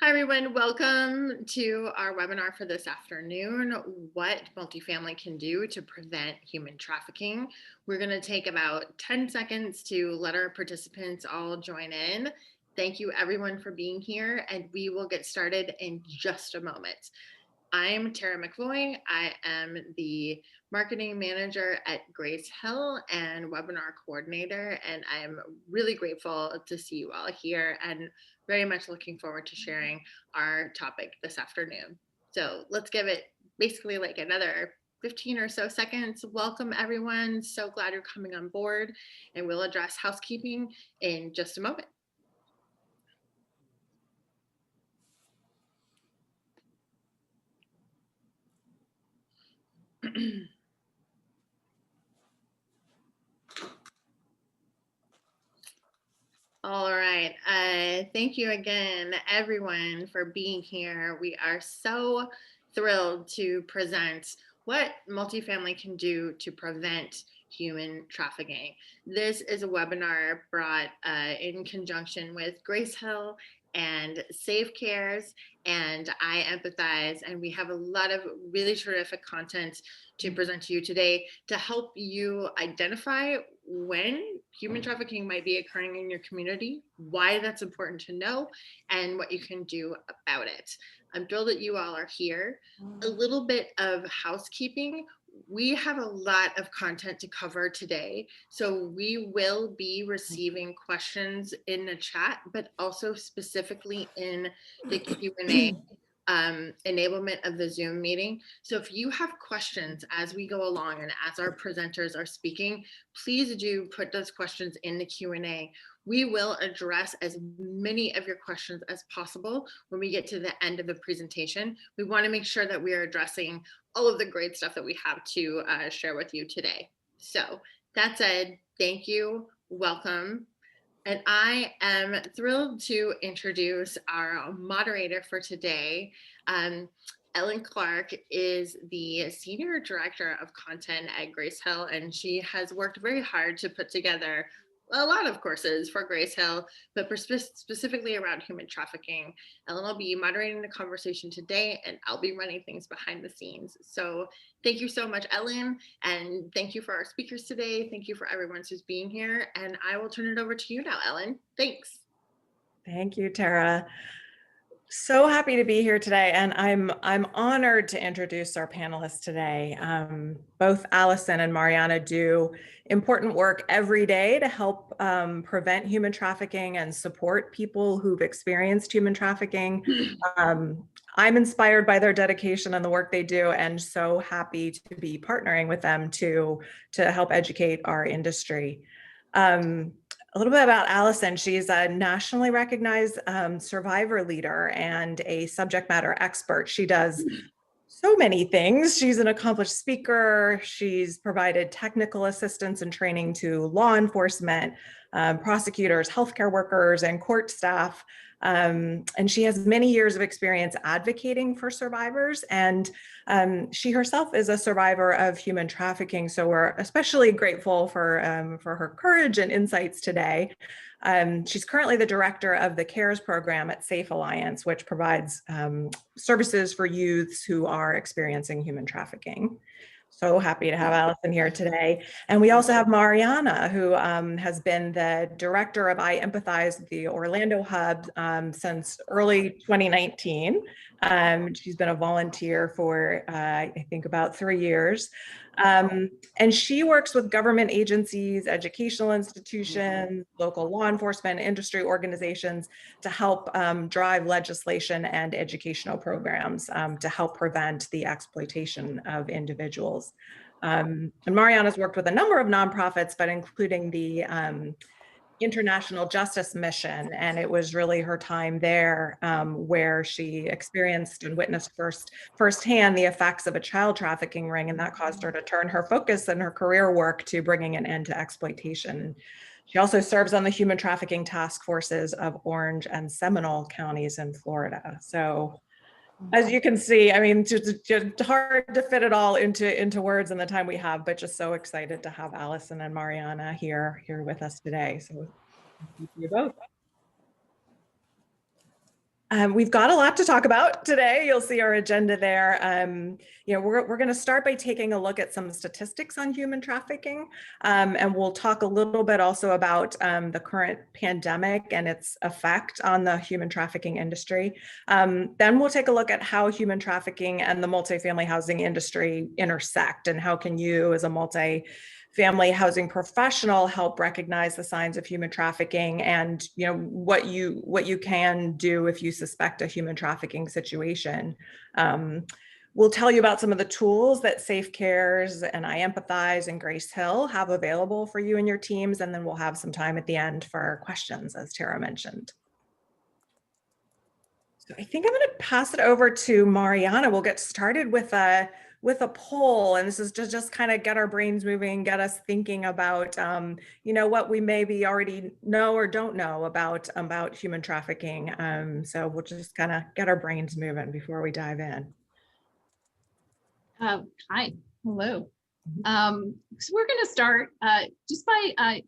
Hi, everyone. Welcome to our webinar for this afternoon, What Multifamily Can Do to Prevent Human Trafficking. We're going to take about 10 seconds to let our participants all join in. Thank you, everyone, for being here, and we will get started in just a moment. I'm Tara McVoy. I am the marketing manager at Grace Hill and webinar coordinator, and I'm really grateful to see you all here and very much looking forward to sharing our topic this afternoon. So let's give it basically like another 15 or so seconds. Welcome, everyone. So glad you're coming on board, and we'll address housekeeping in just a moment. All right. Thank you again, everyone, for being here. We are so thrilled to present what multifamily can do to prevent human trafficking. This is a webinar brought in conjunction with Grace Hill and Safe Cares and iEmpathize, and we have a lot of really terrific content to present to you today to help you identify when human trafficking might be occurring in your community, why that's important to know, and what you can do about it. I'm thrilled that you all are here. A little bit of housekeeping. We have a lot of content to cover today, so we will be receiving questions in the chat, but also specifically in the Q&A enablement of the Zoom meeting. So if you have questions as we go along and as our presenters are speaking, please do put those questions in the Q&A. We will address as many of your questions as possible when we get to the end of the presentation. We want to make sure that we are addressing all of the great stuff that we have to share with you today. So that said, thank you, welcome. And I am thrilled to introduce our moderator for today. Ellen Clark is the Senior Director of Content at Grace Hill, and she has worked very hard to put together a lot of courses for Grace Hill, but specifically around human trafficking. Ellen will be moderating the conversation today, and I'll be running things behind the scenes. So thank you so much, Ellen, and thank you for our speakers today. Thank you for everyone who's being here, and I will turn it over to you now, Ellen. Thanks. Thank you, Tara. So happy to be here today, and I'm honored to introduce our panelists today. Both Allison and Mariana do important work every day to help prevent human trafficking and support people who've experienced human trafficking. I'm inspired by their dedication and the work they do, and so happy to be partnering with them to help educate our industry. A little bit about Allison. She's a nationally recognized survivor leader and a subject matter expert. She does so many things. She's an accomplished speaker. She's provided technical assistance and training to law enforcement, prosecutors, healthcare workers, and court staff. And she has many years of experience advocating for survivors, and she herself is a survivor of human trafficking. So we're especially grateful for her courage and insights today. She's currently the director of the CARES program at Safe Alliance, which provides services for youths who are experiencing human trafficking. So happy to have Allison here today. And we also have Mariana, who has been the director of iEmpathize, the Orlando hub, since early 2019. She's been a volunteer for, I think, about 3 years. And she works with government agencies, educational institutions, local law enforcement, industry organizations to help drive legislation and educational programs to help prevent the exploitation of individuals. And Mariana's worked with a number of nonprofits, but including the International Justice Mission, and it was really her time there where she experienced and witnessed firsthand the effects of a child trafficking ring, and that caused her to turn her focus and her career work to bringing an end to exploitation. She also serves on the human trafficking task forces of Orange and Seminole counties in Florida. So as you can see, I mean, just hard to fit it all into words in the time we have, but just so excited to have Allison and Mariana here with us today. So thank you both. We've got a lot to talk about today. You'll see our agenda there. We're going to start by taking a look at some statistics on human trafficking, and we'll talk a little bit also about the current pandemic and its effect on the human trafficking industry. Then we'll take a look at how human trafficking and the multifamily housing industry intersect, and how can you, as a multifamily housing professional, help recognize the signs of human trafficking, and what you can do if you suspect a human trafficking situation. We'll tell you about some of the tools that Safe Cares and iEmpathize and Grace Hill have available for you and your teams, and then we'll have some time at the end for questions, as Tara mentioned. So I think I'm going to pass it over to Mariana. We'll get started with a poll, and this is just kind of get our brains moving, get us thinking about what we maybe already know or don't know about human trafficking. So we'll just kind of get our brains moving before we dive in. Hi, hello. So we're going to start just by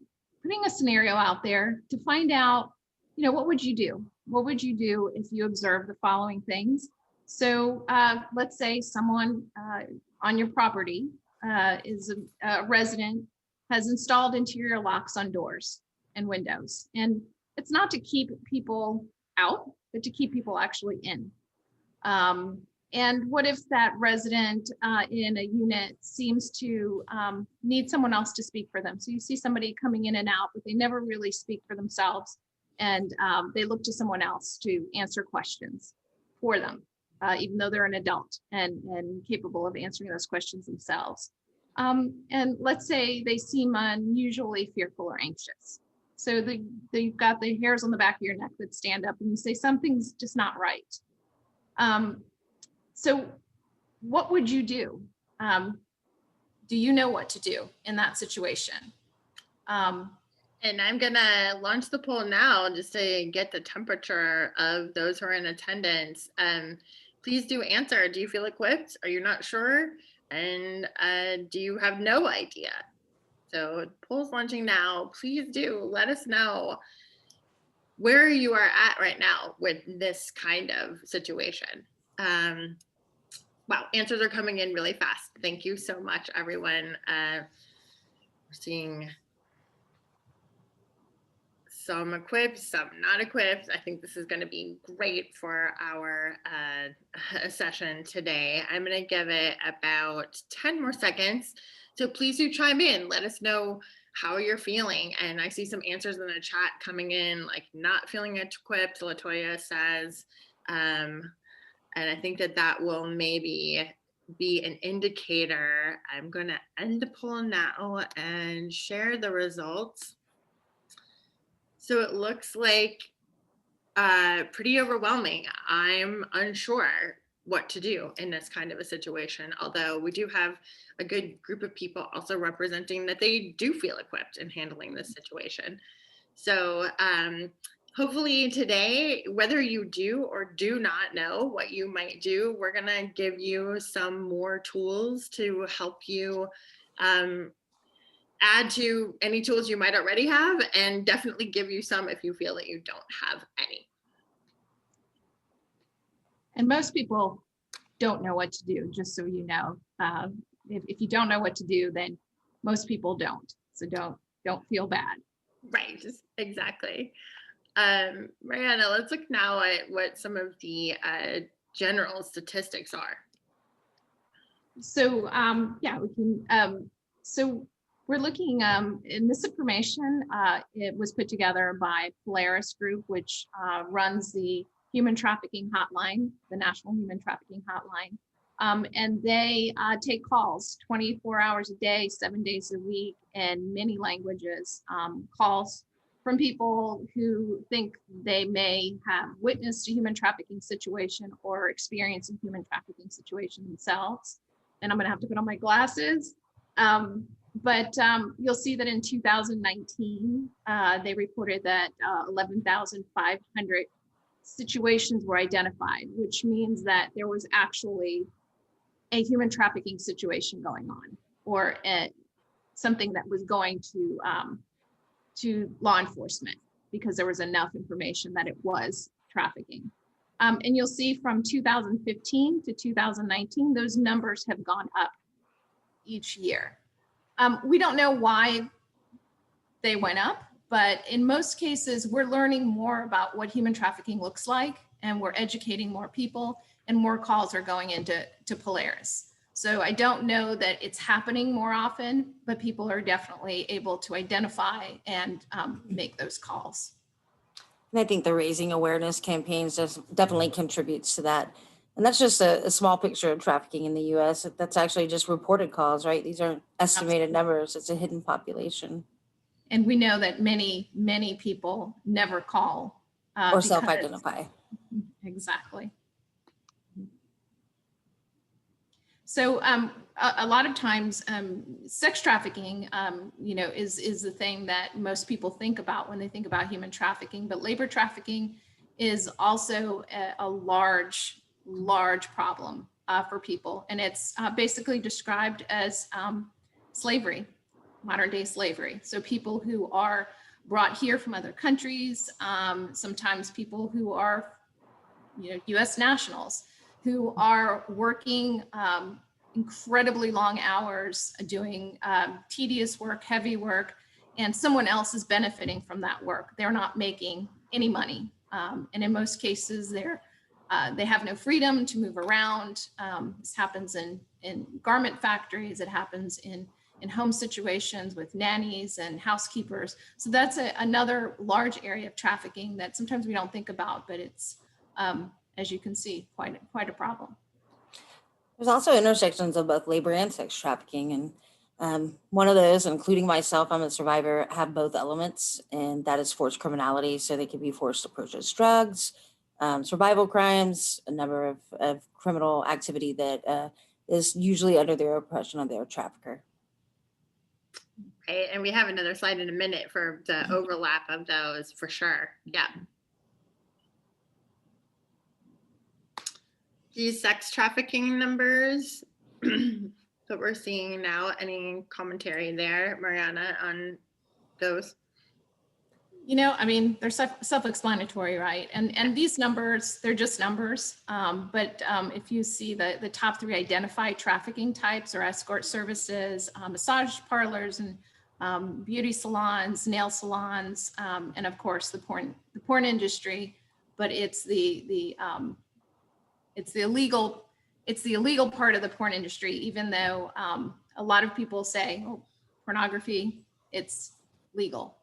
putting a scenario out there to find out, what would you do? What would you do if you observe the following things? So let's say someone on your property is a resident, has installed interior locks on doors and windows. And it's not to keep people out, but to keep people actually in. And what if that resident in a unit seems to need someone else to speak for them? So you see somebody coming in and out, but they never really speak for themselves. And they look to someone else to answer questions for them, even though they're an adult and capable of answering those questions themselves. And let's say they seem unusually fearful or anxious. So they've got the hairs on the back of your neck that stand up, and you say something's just not right. So what would you do? Do you know what to do in that situation? And I'm gonna launch the poll now just to get the temperature of those who are in attendance. Please do answer. Do you feel equipped? Are you not sure? And do you have no idea? So poll's launching now. Please do let us know where you are at right now with this kind of situation. Wow, answers are coming in really fast. Thank you so much, everyone. We're seeing some equipped, some not equipped. I think this is going to be great for our session today. I'm going to give it about 10 more seconds. So please do chime in. Let us know how you're feeling. And I see some answers in the chat coming in, like not feeling equipped, Latoya says. And I think that will maybe be an indicator. I'm going to end the poll now and share the results. So it looks like pretty overwhelming. I'm unsure what to do in this kind of a situation, although we do have a good group of people also representing that they do feel equipped in handling this situation. So hopefully today, whether you do or do not know what you might do, we're gonna give you some more tools to help you add to any tools you might already have, and definitely give you some if you feel that you don't have any. And most people don't know what to do, just so you know. If you don't know what to do, then most people don't. So don't feel bad. Right, exactly. Mariana, let's look now at what some of the general statistics are. So yeah, we can. So we're looking in this information. It was put together by Polaris Group, which runs the Human Trafficking Hotline, the National Human Trafficking Hotline. And they take calls 24 hours a day, 7 days a week, in many languages, calls from people who think they may have witnessed a human trafficking situation or experienced a human trafficking situation themselves. And I'm gonna have to put on my glasses. But you'll see that in 2019, they reported that 11,500 situations were identified, which means that there was actually a human trafficking situation going on, or something that was going to law enforcement, because there was enough information that it was trafficking. And you'll see from 2015 to 2019, those numbers have gone up each year. We don't know why they went up, but in most cases, we're learning more about what human trafficking looks like, and we're educating more people, and more calls are going into Polaris. So I don't know that it's happening more often, but people are definitely able to identify and make those calls. And I think the raising awareness campaigns definitely contributes to that. And that's just a small picture of trafficking in the US. That's actually just reported calls, right? These aren't estimated numbers. It's a hidden population. And we know that many, many people never call. Or self-identify. Exactly. So a lot of times sex trafficking, is the thing that most people think about when they think about human trafficking, but labor trafficking is also a large problem for people. And it's basically described as slavery, modern day slavery. So people who are brought here from other countries, sometimes people who are, US nationals, who are working incredibly long hours, doing tedious work, heavy work, and someone else is benefiting from that work. They're not making any money. And in most cases, they have no freedom to move around. This happens in garment factories. It happens in home situations with nannies and housekeepers. So that's another large area of trafficking that sometimes we don't think about, but it's, as you can see, quite a problem. There's also intersections of both labor and sex trafficking. And one of those, including myself, I'm a survivor, have both elements, and that is forced criminality. So they can be forced to purchase drugs, survival crimes, a number of criminal activity that is usually under their oppression of their trafficker. Right. And we have another slide in a minute for the overlap of those for sure. Yeah. These sex trafficking numbers that we're seeing now, any commentary there, Mariana, on those? They're self-explanatory, right? And these numbers, they're just numbers. But if you see the top 3 identified trafficking types or escort services, massage parlors and beauty salons, nail salons, and of course the porn industry. But it's the illegal part of the porn industry, even though a lot of people say, oh, pornography, it's legal.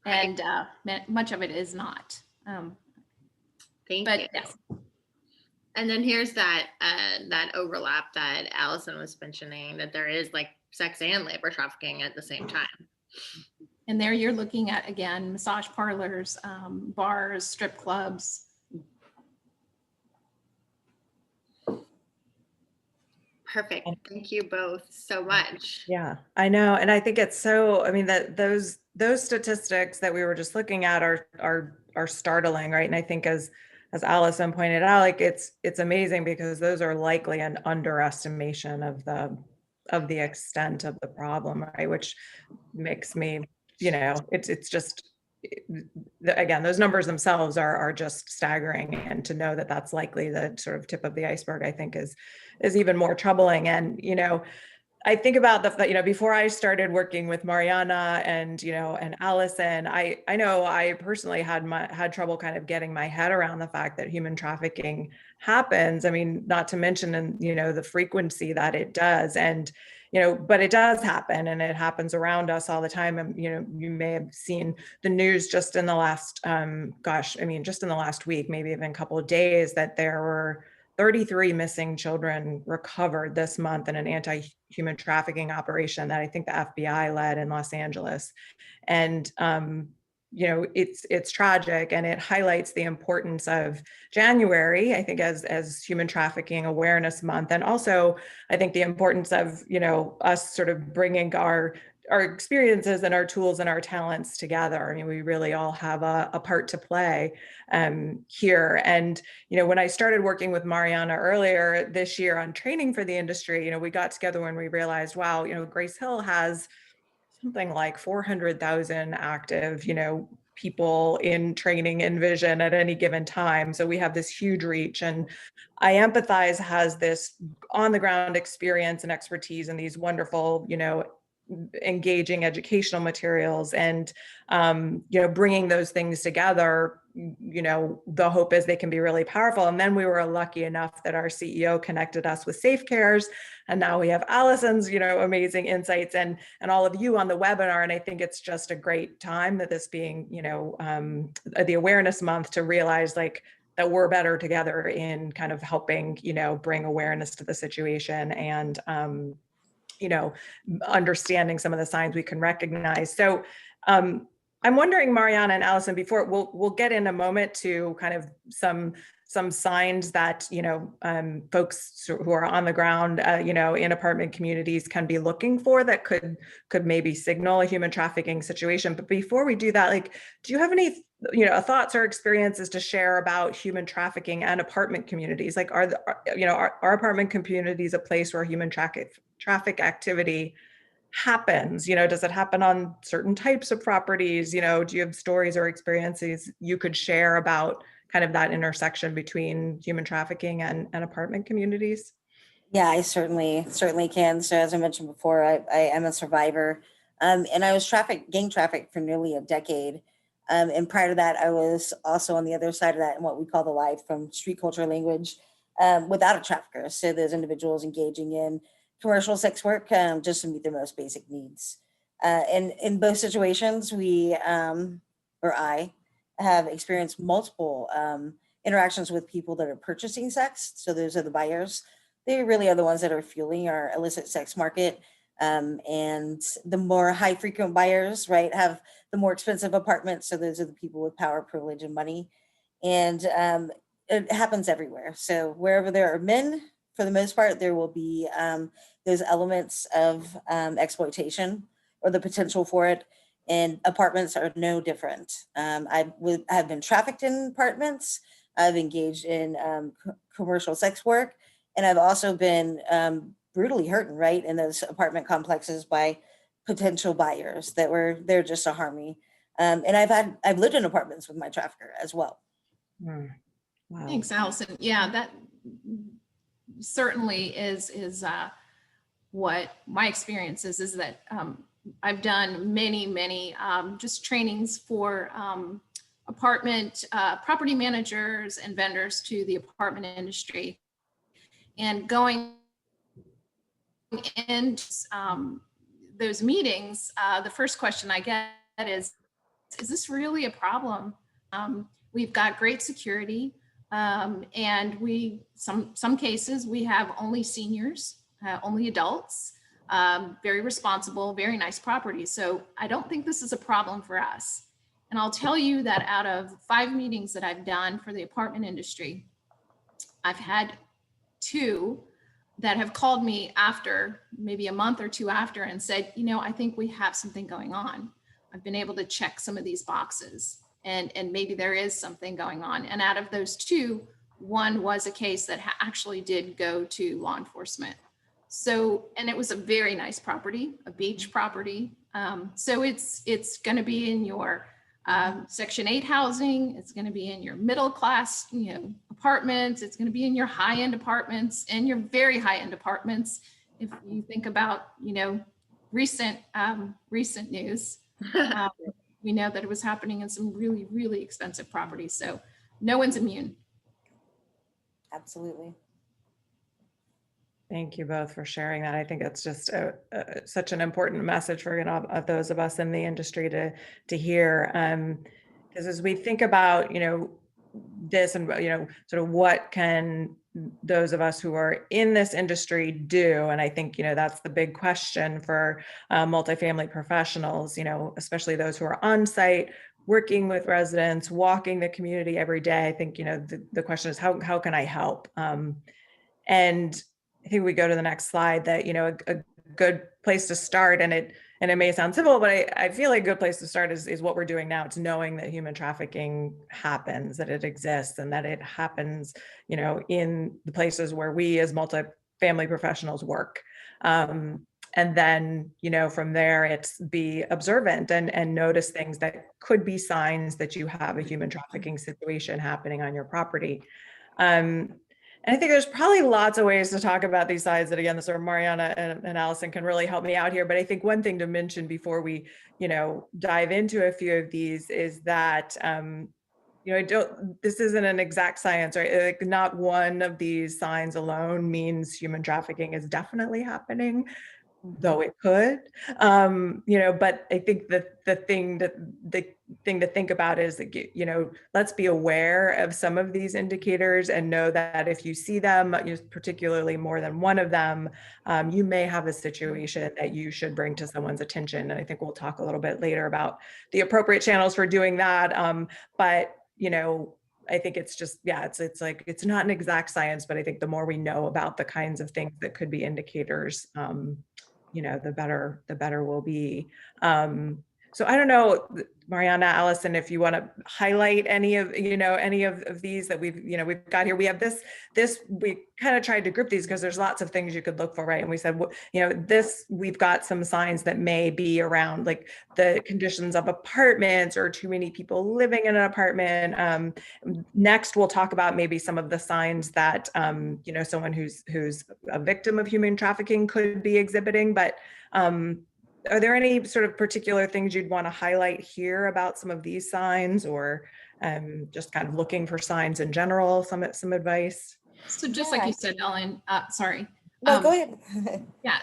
And much of it is not. Thank you. Yes. And then here's that overlap that Allison was mentioning, that there is like sex and labor trafficking at the same time. And there you're looking at, again, massage parlors, bars, strip clubs. Perfect. Thank you both so much. Yeah, I know. And I think it's that those statistics that we were just looking at are startling, right? And I think as Allison pointed out, like it's amazing because those are likely an underestimation of the extent of the problem, right? Which makes me, it's just, again, those numbers themselves are just staggering, and to know that that's likely the sort of tip of the iceberg, I think is even more troubling. And I think about before I started working with Mariana and Allison, I know I personally had trouble kind of getting my head around the fact that human trafficking happens. I mean, not to mention the frequency that it does, and but it does happen, and it happens around us all the time. And you may have seen the news just in the last just in the last week, maybe even a couple of days, that there were 33 missing children recovered this month in an anti-human trafficking operation that I think the FBI led in Los Angeles. And it's tragic, and it highlights the importance of January, I think, as Human Trafficking Awareness Month. And also, I think the importance of, us sort of bringing our experiences and our tools and our talents together. I mean, we really all have a part to play here. And, when I started working with Mariana earlier this year on training for the industry, we got together when we realized, wow, Grace Hill has something like 400,000 active, people in training and vision at any given time. So we have this huge reach, and iEmpathize has this on the ground experience and expertise in these wonderful, engaging educational materials, and bringing those things together. The hope is they can be really powerful. And then we were lucky enough that our CEO connected us with Safe Cares, and now we have Allison's amazing insights, and all of you on the webinar. And I think it's just a great time, that this being the awareness month, to realize that we're better together in kind of helping bring awareness to the situation, and understanding some of the signs we can recognize. So I'm wondering, Mariana and Allison, before we'll get in a moment to kind of some signs that folks who are on the ground in apartment communities can be looking for, that could maybe signal a human trafficking situation. But before we do that, do you have any thoughts or experiences to share about human trafficking and apartment communities? Are apartment communities a place where human traffic activity happens? Does it happen on certain types of properties? Do you have stories or experiences you could share about kind of that intersection between human trafficking and apartment communities? Yeah, I certainly can. So as I mentioned before, I am a survivor, and I was gang trafficked for nearly a decade. And prior to that, I was also on the other side of that in what we call the life from street culture language, without a trafficker. So those individuals engaging in commercial sex work, just to meet their most basic needs. And in both situations, I have experienced multiple interactions with people that are purchasing sex. So those are the buyers. They really are the ones that are fueling our illicit sex market. And the more high frequent buyers, right, have the more expensive apartments. So those are the people with power, privilege, and money. And it happens everywhere. So wherever there are men, for the most part, there will be those elements of exploitation or the potential for it. And apartments are no different. I've been trafficked in apartments. I've engaged in commercial sex work. And I've also been brutally hurt, right, in those apartment complexes by potential buyers that were there just to harm me. And I've lived in apartments with my trafficker as well. Wow. Thanks, Allison. Yeah, that certainly is what my experience is that I've done many just trainings for apartment property managers and vendors to the apartment industry. And going in those meetings, the first question I get is this really a problem? We've got great security, and some cases we have only seniors, only adults, very responsible, very nice properties. So I don't think this is a problem for us. And I'll tell you that out of 5 meetings that I've done for the apartment industry, I've had 2 that have called me after, maybe a month or 2 after, and said, I think we have something going on. I've been able to check some of these boxes, and maybe there is something going on. And out of those 2, one was a case that actually did go to law enforcement. So, and it was a very nice property, a beach property. So it's going to be in your Section 8 housing. It's going to be in your middle class, apartments. It's going to be in your high end apartments and your very high end apartments. If you think about, recent news, we know that it was happening in some really, really expensive properties. So no one's immune. Absolutely. Thank you both for sharing that. I think it's just such an important message for those of us in the industry to hear. Because as we think about this and sort of what can those of us who are in this industry do, and I think that's the big question for multifamily professionals. Especially those who are on site, working with residents, walking the community every day. I think the question is how can I help? And I think we go to the next slide, that a good place to start, and it may sound simple, but I feel like a good place to start is what we're doing now. It's knowing that human trafficking happens, that it exists, and that it happens in the places where we as multifamily professionals work. And then, from there, it's be observant and notice things that could be signs that you have a human trafficking situation happening on your property. And I think there's probably lots of ways to talk about these sides that, again, sort of Mariana and Allison can really help me out here. But I think one thing to mention before we, dive into a few of these is that, this isn't an exact science, right? Like, not one of these signs alone means human trafficking is definitely happening, though it could. But I think the thing to think about is that, let's be aware of some of these indicators and know that if you see them, particularly more than one of them, you may have a situation that you should bring to someone's attention. And I think we'll talk a little bit later about the appropriate channels for doing that. But I think it's just, it's like, it's not an exact science, but I think the more we know about the kinds of things that could be indicators, the better we'll be. So I don't know, Mariana, Allison, if you want to highlight any of these that we've got here. We have this, we kind of tried to group these because there's lots of things you could look for, right? And we said, we've got some signs that may be around like the conditions of apartments or too many people living in an apartment. Next, we'll talk about maybe some of the signs that, someone who's a victim of human trafficking could be exhibiting. But are there any sort of particular things you'd want to highlight here about some of these signs, or just kind of looking for signs in general, some advice? So just like you said, Ellen, sorry. No, go ahead. Yeah,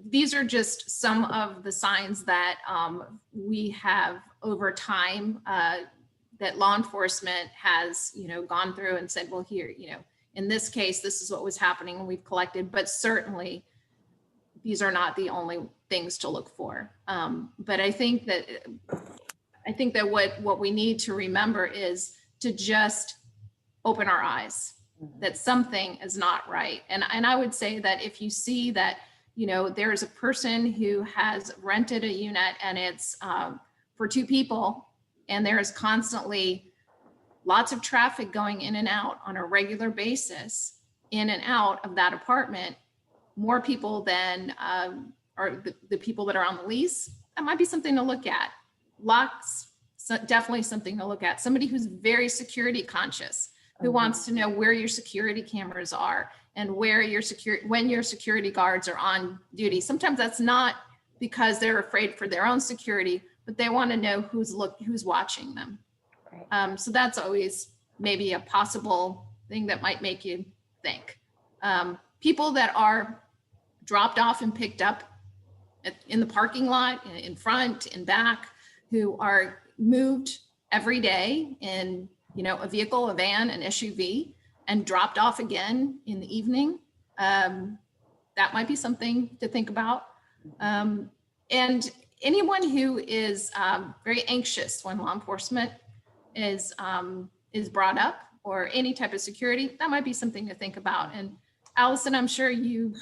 these are just some of the signs that we have over time that law enforcement has, gone through and said, well, here, in this case, this is what was happening and we've collected, but certainly these are not the only things to look for. But I think that what we need to remember is to just open our eyes, that something is not right. And I would say that if you see that, there's a person who has rented a unit and it's for 2 people, and there is constantly lots of traffic going in and out on a regular basis, in and out of that apartment, more people than are the people that are on the lease, that might be something to look at. Locks, definitely something to look at. Somebody who's very security conscious, who wants to know where your security cameras are and where when your security guards are on duty. Sometimes that's not because they're afraid for their own security, but they want to know who's watching them. Right. So that's always maybe a possible thing that might make you think. People that are dropped off and picked up in the parking lot, in front, in back, who are moved every day in, a vehicle, a van, an SUV, and dropped off again in the evening. That might be something to think about. And anyone who is very anxious when law enforcement is brought up, or any type of security, that might be something to think about. And Allison, I'm sure you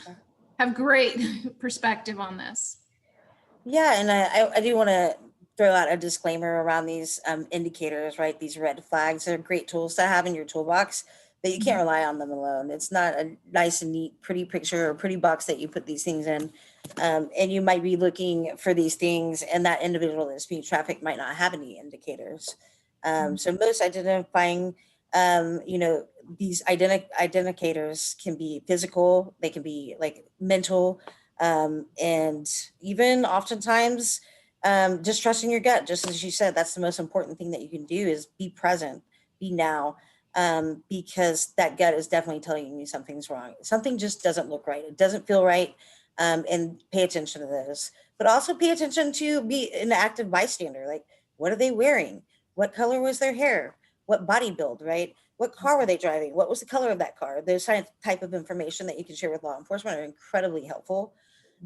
have great perspective on this. Yeah, and I do want to throw out a disclaimer around these indicators, right? These red flags are great tools to have in your toolbox, but you can't rely on them alone. It's not a nice and neat, pretty picture or pretty box that you put these things in. And you might be looking for these things, and that individual that's being trafficked might not have any indicators. So most identifying, these identicators can be physical, they can be like mental, and even oftentimes just trusting your gut. Just as you said, that's the most important thing that you can do, is be present, be now, because that gut is definitely telling you something's wrong. Something just doesn't look right. It doesn't feel right. And pay attention to those, but also pay attention to be an active bystander. Like, what are they wearing? What color was their hair? What body build, right? What car were they driving? What was the color of that car? Those type of information that you can share with law enforcement are incredibly helpful.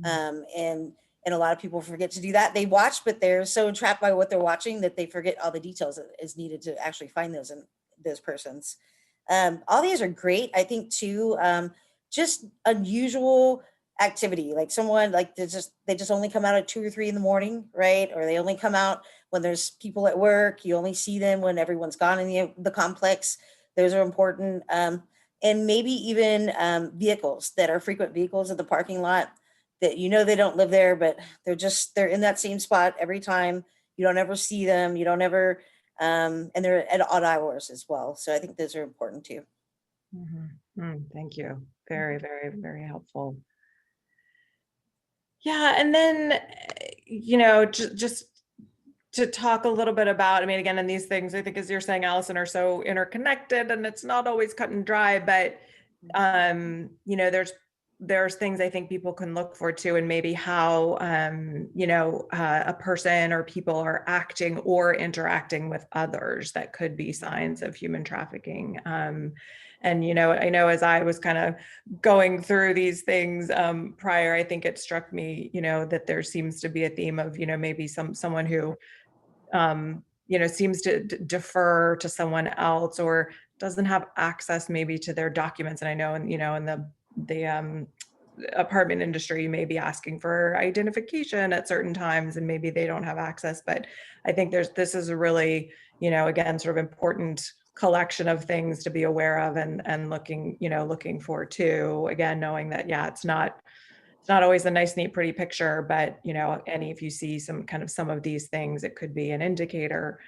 And a lot of people forget to do that. They watch, but they're so entrapped by what they're watching that they forget all the details that is needed to actually find those persons. All these are great. I think too, just unusual activity, like someone like they just only come out at 2 or 3 in the morning, right? Or they only come out when there's people at work. You only see them when everyone's gone in the complex. Those are important. And maybe even vehicles that are frequent vehicles in the parking lot that they don't live there, but they're in that same spot every time. You don't ever see them. You don't ever, and they're at odd hours as well. So I think those are important too. Thank you. Very, very, very helpful. Yeah, and then, just to talk a little bit about, I mean, again, and these things, I think, as you're saying, Allison, are so interconnected, and it's not always cut and dry, but, there's things I think people can look for too, and maybe how, a person or people are acting or interacting with others that could be signs of human trafficking. And, I know as I was kind of going through these things prior, I think it struck me, that there seems to be a theme of, maybe someone who, seems to defer to someone else or doesn't have access maybe to their documents. And I know, in the apartment industry, you may be asking for identification at certain times, and maybe they don't have access. But I think this is a really, again, sort of important collection of things to be aware of and looking for too. Again, knowing that, yeah, it's not always a nice, neat, pretty picture, but, and if you see some of these things, it could be an indicator.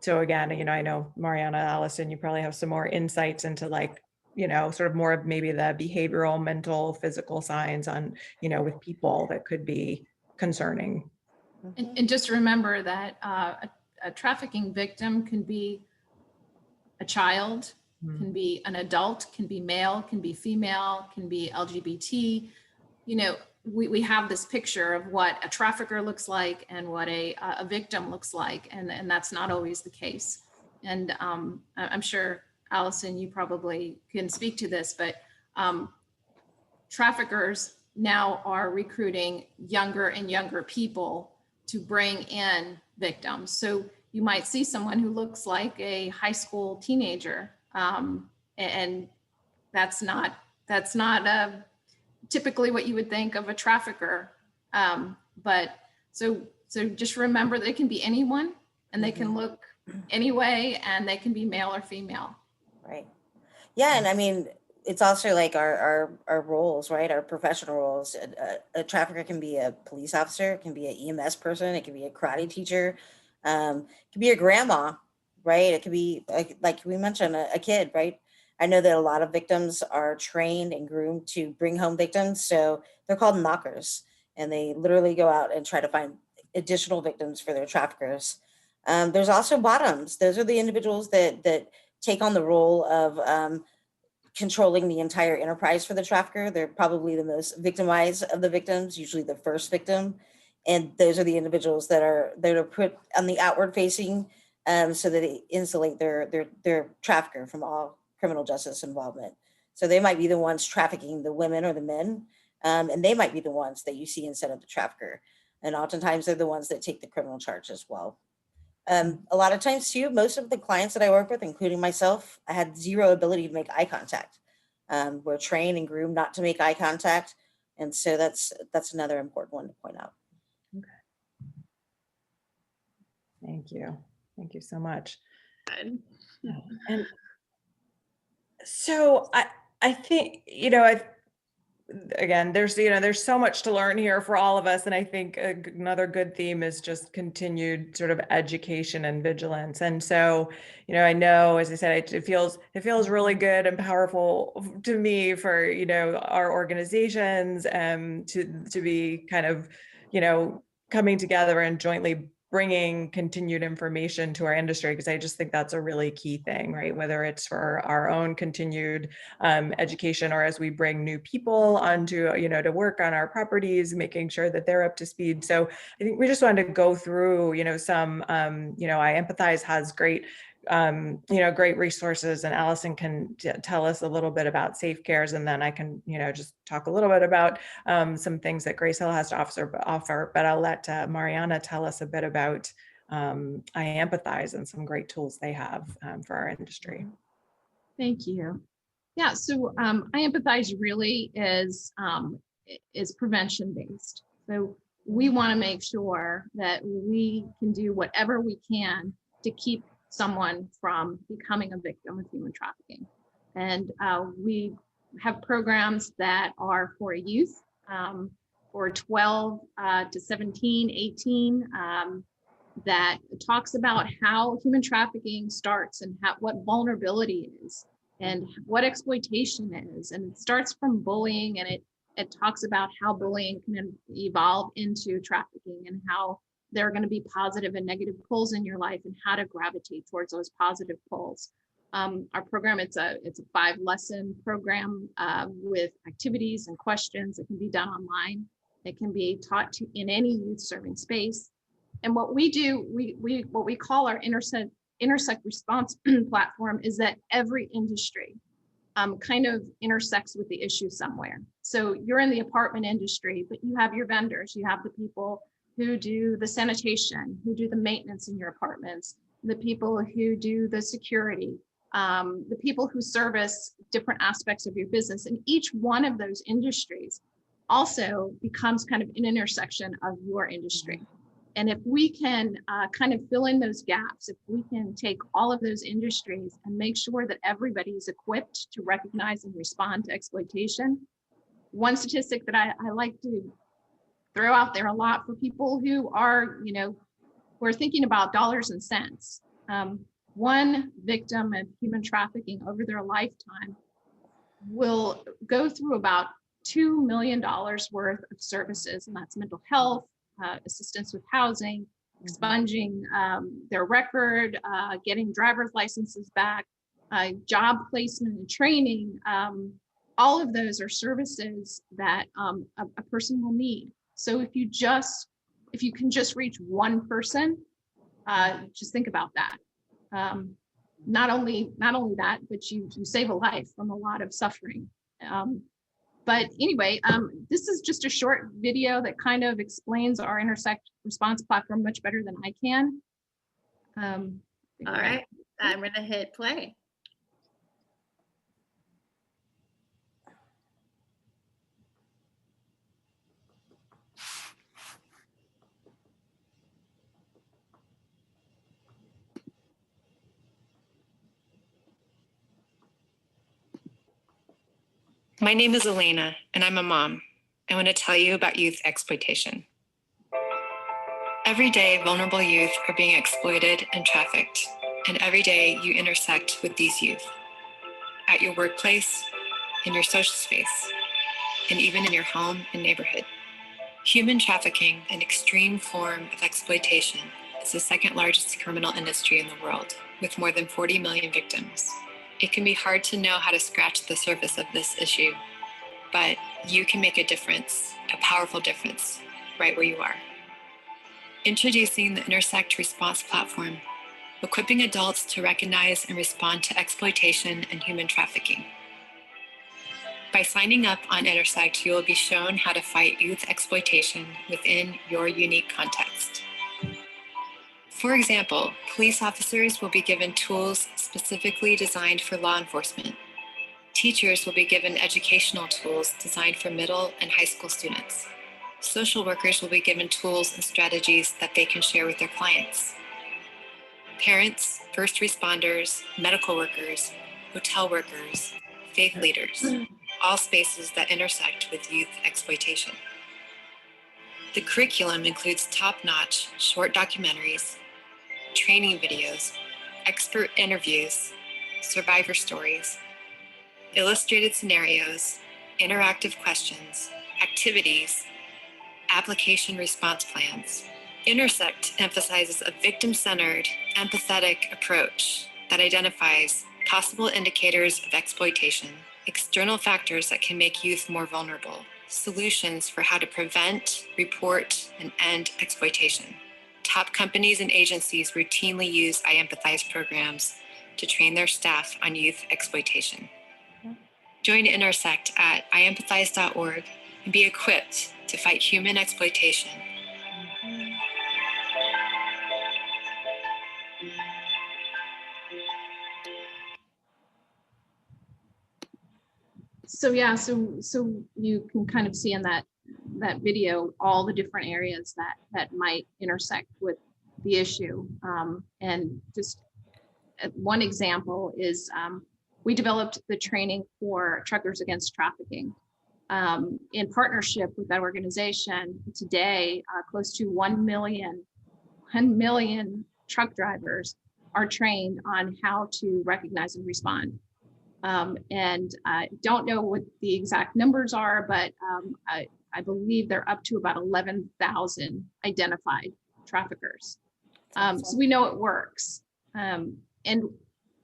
So again, I know Mariana, Allison, you probably have some more insights into sort of more of maybe the behavioral, mental, physical signs on, with people that could be concerning. And just remember that a trafficking victim can be a child, can be an adult, can be male, can be female, can be LGBT. We have this picture of what a trafficker looks like and what a victim looks like, and that's not always the case. And I'm sure, Allison, you probably can speak to this, but traffickers now are recruiting younger and younger people to bring in victims. So you might see someone who looks like a high school teenager, and that's not typically what you would think of a trafficker. But so just remember that it can be anyone, and they can look any way, and they can be male or female. Right. Yeah. And I mean, it's also like our roles, right? Our professional roles. A trafficker can be a police officer, it can be an EMS person, it can be a karate teacher, it can be a grandma, right? It could be, like we mentioned, a kid, right? I know that a lot of victims are trained and groomed to bring home victims. So they're called knockers, and they literally go out and try to find additional victims for their traffickers. There's also bottoms. Those are the individuals that take on the role of controlling the entire enterprise for the trafficker. They're probably the most victimized of the victims, usually the first victim. And those are the individuals that are put on the outward facing, so that they insulate their trafficker from all criminal justice involvement. So they might be the ones trafficking the women or the men, and they might be the ones that you see instead of the trafficker. And oftentimes they're the ones that take the criminal charge as well. A lot of times too, most of the clients that I work with, including myself, I had zero ability to make eye contact. We're trained and groomed not to make eye contact. And so that's another important one to point out. Okay. Thank you. Thank you so much. Good. And so I think, again, there's so much to learn here for all of us. And I think another good theme is just continued sort of education and vigilance. And so, I know, as I said, it feels really good and powerful to me for, our organizations to be kind of, coming together and jointly bringing continued information to our industry, because I just think that's a really key thing, right? Whether it's for our own continued education, or as we bring new people onto, to work on our properties, making sure that they're up to speed. So I think we just wanted to go through, some, iEmpathize has great, great resources, and Allison can tell us a little bit about Safe Cares, and then I can, just talk a little bit about some things that Grace Hill has to offer. But I'll let Mariana tell us a bit about iEmpathize and some great tools they have for our industry. Thank you. Yeah, so iEmpathize really is prevention based. So we want to make sure that we can do whatever we can to keep someone from becoming a victim of human trafficking. And we have programs that are for youth, for 12 to 17, 18, that talks about how human trafficking starts and what vulnerability is and what exploitation is. And it starts from bullying, and it talks about how bullying can evolve into trafficking and how there are going to be positive and negative pulls in your life and how to gravitate towards those positive pulls. Our program, it's a 5-lesson program with activities and questions that can be done online. It can be taught to in any youth serving space. And what we do, what we call our intersect response platform is that every industry kind of intersects with the issue somewhere. So you're in the apartment industry, but you have your vendors, you have the people who do the sanitation, who do the maintenance in your apartments, the people who do the security, the people who service different aspects of your business. And each one of those industries also becomes kind of an intersection of your industry. And if we can kind of fill in those gaps, if we can take all of those industries and make sure that everybody is equipped to recognize and respond to exploitation. One statistic that I like to throw out there a lot for people who are, who are thinking about dollars and cents. One victim of human trafficking over their lifetime will go through about $2 million worth of services, and that's mental health, assistance with housing, expunging their record, getting driver's licenses back, job placement and training. All of those are services that a person will need. So if you can just reach one person, just think about that. Not only that, but you save a life from a lot of suffering. But anyway, this is just a short video that kind of explains our intersect response platform much better than I can. All right, I'm going to hit play. My name is Elena, and I'm a mom. I want to tell you about youth exploitation. Every day, vulnerable youth are being exploited and trafficked, and every day you intersect with these youth. At your workplace, in your social space, and even in your home and neighborhood. Human trafficking, an extreme form of exploitation, is the second largest criminal industry in the world, with more than 40 million victims. It can be hard to know how to scratch the surface of this issue, but you can make a difference, a powerful difference, right where you are. Introducing the Intersect Response Platform, equipping adults to recognize and respond to exploitation and human trafficking. By signing up on Intersect, you will be shown how to fight youth exploitation within your unique context. For example, police officers will be given tools specifically designed for law enforcement. Teachers will be given educational tools designed for middle and high school students. Social workers will be given tools and strategies that they can share with their clients. Parents, first responders, medical workers, hotel workers, faith leaders, all spaces that intersect with youth exploitation. The curriculum includes top-notch short documentaries, training videos, expert interviews, survivor stories, illustrated scenarios, interactive questions, activities, application response plans. Intersect emphasizes a victim-centered, empathetic approach that identifies possible indicators of exploitation, external factors that can make youth more vulnerable, solutions for how to prevent, report, and end exploitation. Top companies and agencies routinely use iEmpathize programs to train their staff on youth exploitation. Join Intersect at iEmpathize.org and be equipped to fight human exploitation. So yeah, so you can kind of see in that video all the different areas that might intersect with the issue. And just one example is we developed the training for Truckers Against Trafficking. in partnership with that organization today, close to 1 million truck drivers are trained on how to recognize and respond. And I don't know what the exact numbers are, but I believe they're up to about 11,000 identified traffickers. So we know it works. And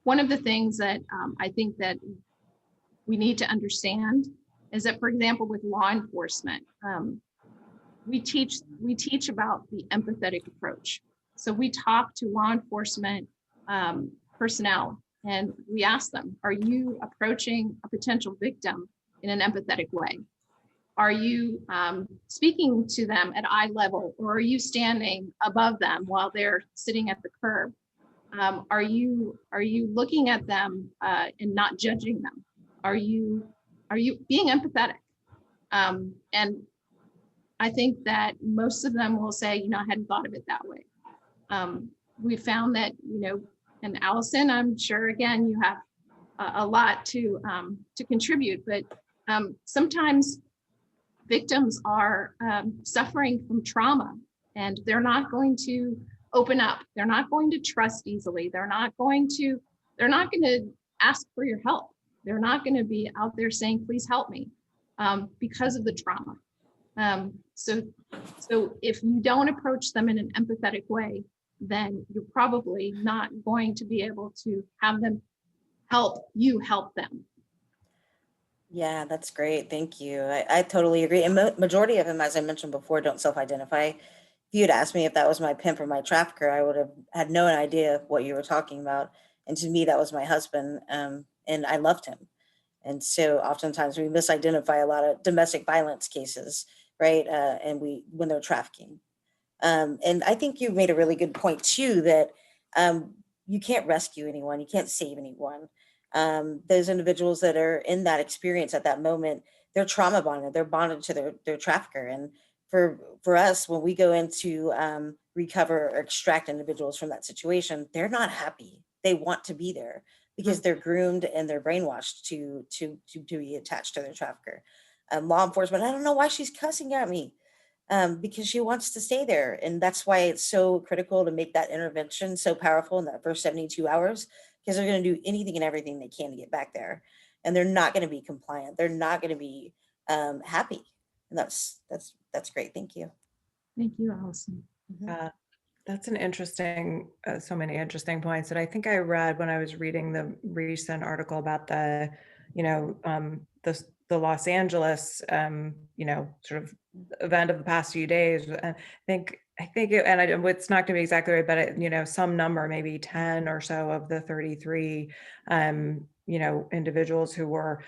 one of the things that I think that we need to understand is that, for example, with law enforcement, we teach about the empathetic approach. So we talk to law enforcement personnel and we ask them, are you approaching a potential victim in an empathetic way? Are you speaking to them at eye level, or are you standing above them while they're sitting at the curb? Are you looking at them and not judging them? Are you being empathetic? And I think that most of them will say, I hadn't thought of it that way. We found that, and Allison, I'm sure again you have a lot to contribute, but sometimes victims are suffering from trauma and they're not going to open up. They're not going to trust easily. They're not going to ask for your help. They're not going to be out there saying, please help me, because of the trauma. So if you don't approach them in an empathetic way, then you're probably not going to be able to have them help you help them. Yeah, that's great. Thank you. I totally agree. And majority of them, as I mentioned before, don't self-identify. If you had asked me if that was my pimp or my trafficker, I would have had no idea what you were talking about. And to me, that was my husband. And I loved him. And so oftentimes we misidentify a lot of domestic violence cases, right? And when they're trafficking. And I think you made a really good point too, that you can't rescue anyone, you can't save anyone. Those individuals that are in that experience at that moment, they're trauma bonded, they're bonded to their trafficker. And for us, when we go into recover or extract individuals from that situation, they're not happy. They want to be there because they're groomed and they're brainwashed to be attached to their trafficker. Law enforcement, I don't know why she's cussing at me. Because she wants to stay there. And that's why it's so critical to make that intervention so powerful in that first 72 hours, because they're going to do anything and everything they can to get back there. And they're not going to be compliant. They're not going to be happy. And that's great. Thank you. Thank you, Allison. That's an interesting, so many interesting points that I think I read when I was reading the recent article about the Los Angeles, sort of event of the past few days. I think it's not going to be exactly right, but some number, maybe 10 or so of the 33, individuals who were,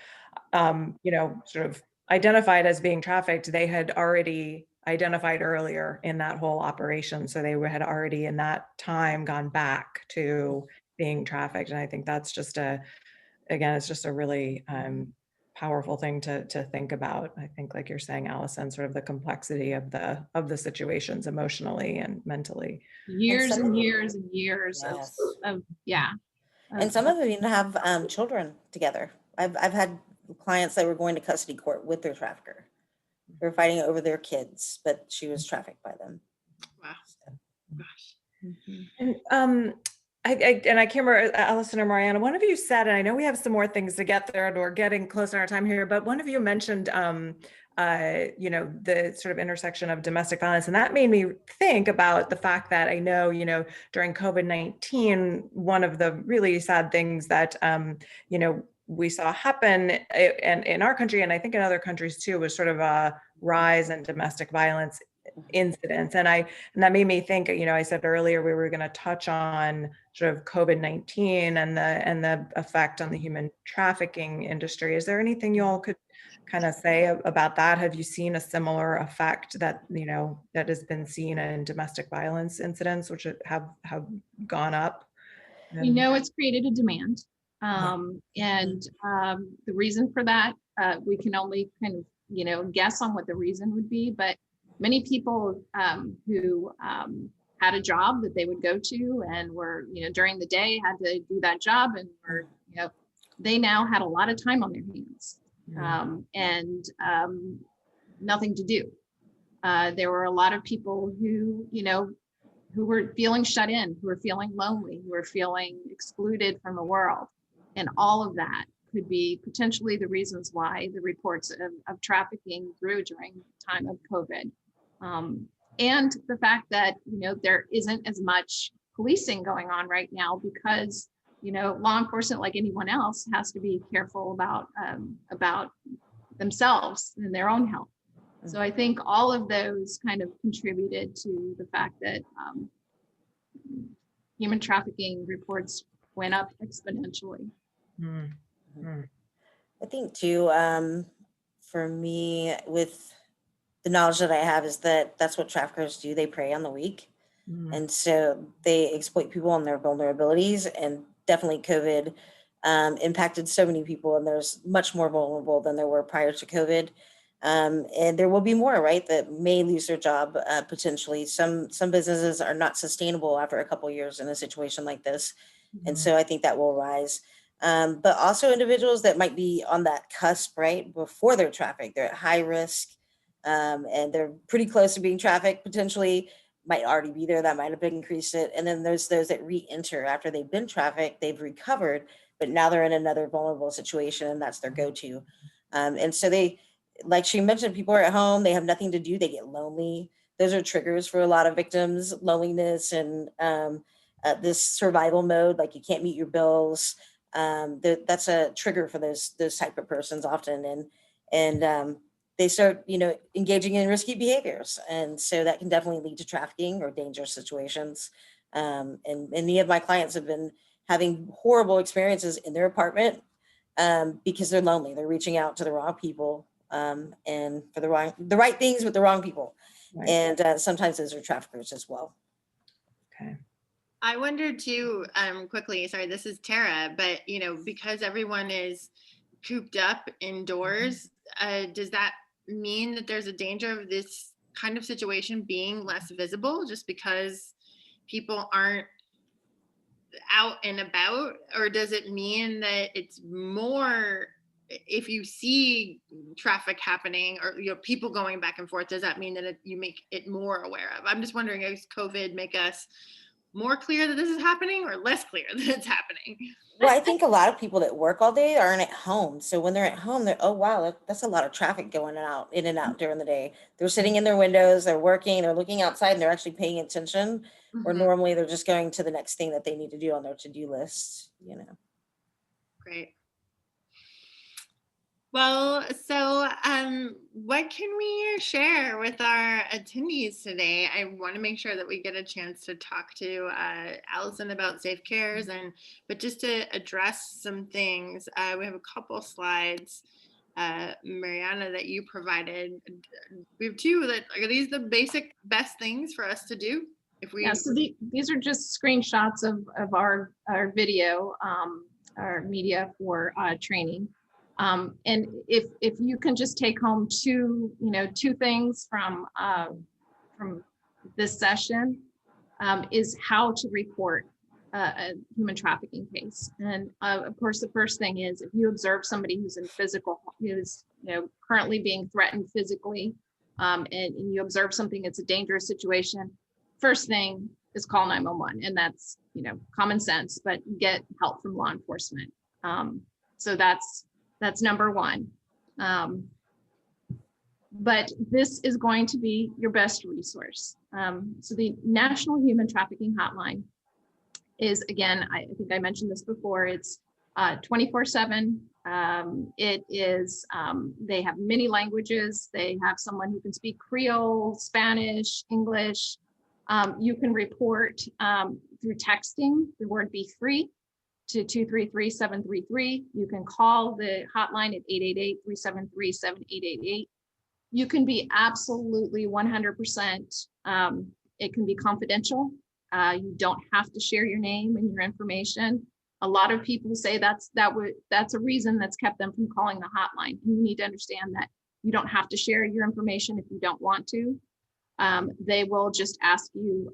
sort of identified as being trafficked, they had already identified earlier in that whole operation. So they had already in that time gone back to being trafficked. And I think that's just it's just a really powerful thing to think about. I think, like you're saying, Allison, sort of the complexity of the situations emotionally and mentally. Years and years and years Yes. of And some of them even have children together. I've had clients that were going to custody court with their trafficker. They were fighting over their kids, but she was trafficked by them. Wow. So. Gosh. And I can't remember, Allison or Mariana, one of you said, and I know we have some more things to get there and we're getting close to our time here, but one of you mentioned, the sort of intersection of domestic violence. And that made me think about the fact that I know, during COVID-19, one of the really sad things that, we saw happen in our country, and I think in other countries too, was sort of a rise in domestic violence incidents. And that made me think, I said earlier, we were going to touch on sort of COVID-19 and the effect on the human trafficking industry. Is there anything you all could kind of say about that? Have you seen a similar effect that, that has been seen in domestic violence incidents, which have gone up? We know it's created a demand. And the reason for that, we can only kind of, guess on what the reason would be, but many people who had a job that they would go to and were, during the day had to do that job and were, they now had a lot of time on their hands. and nothing to do. There were a lot of people who, who were feeling shut in, who were feeling lonely, who were feeling excluded from the world. And all of that could be potentially the reasons why the reports of trafficking grew during the time of COVID. And the fact that, there isn't as much policing going on right now because, law enforcement, like anyone else, has to be careful about themselves and their own health. So I think all of those kind of contributed to the fact that human trafficking reports went up exponentially. I think too, for me, with the knowledge that I have, is that that's what traffickers do. They prey on the weak. And so they exploit people on their vulnerabilities, and definitely COVID impacted so many people, and there's much more vulnerable than there were prior to COVID. And there will be more, right, that may lose their job potentially. Some businesses are not sustainable after a couple of years in a situation like this. And so I think that will rise. But also individuals that might be on that cusp, right, before they're trafficked, they're at high risk, and they're pretty close to being trafficked, potentially might already be there, that might have increased it. And then there's those that re-enter after they've been trafficked, they've recovered, but now they're in another vulnerable situation, and that's their go-to. And so they, like she mentioned, people are at home, they have nothing to do, they get lonely. Those are triggers for a lot of victims, loneliness and this survival mode, like you can't meet your bills. That's a trigger for those type of persons often. And they start, engaging in risky behaviors. And so that can definitely lead to trafficking or dangerous situations. And many of my clients have been having horrible experiences in their apartment because they're lonely. They're reaching out to the wrong people and for the right things with the wrong people. Right. And sometimes those are traffickers as well. Okay. I wonder too, quickly, sorry, this is Tara, but because everyone is cooped up indoors, does that mean that there's a danger of this kind of situation being less visible just because people aren't out and about? Or does it mean that it's more, if you see traffic happening or people going back and forth, does that mean that you make it more aware of? I'm just wondering, does COVID make us more clear that this is happening or less clear that it's happening? Well, I think a lot of people that work all day aren't at home. So when they're at home, they're, oh, wow, that's a lot of traffic going in and out during the day. They're sitting in their windows, they're working, they're looking outside, and they're actually paying attention. Or normally they're just going to the next thing that they need to do on their to-do list, Great. Well, so what can we share with our attendees today? I want to make sure that we get a chance to talk to Allison about Safe Cares, but just to address some things, we have a couple slides, Mariana, that you provided. We have two that are these the basic best things for us to do? So these are just screenshots of our video, our media for training. And if you can just take home two things from this session, is how to report a human trafficking case. And of course, the first thing is if you observe somebody who's currently being threatened physically, and you observe something that's a dangerous situation, first thing is call 911, and that's common sense, but get help from law enforcement. So that's number one. But this is going to be your best resource. So the National Human Trafficking Hotline is, again, I think I mentioned this before, it's 24/7. It is, they have many languages. They have someone who can speak Creole, Spanish, English. You can report through texting, the word "be free" to 233-733. You can call the hotline at 888-373-7888. You can be absolutely 100%. It can be confidential. You don't have to share your name and your information. A lot of people say that's a reason that's kept them from calling the hotline. You need to understand that you don't have to share your information if you don't want to. They will just ask you,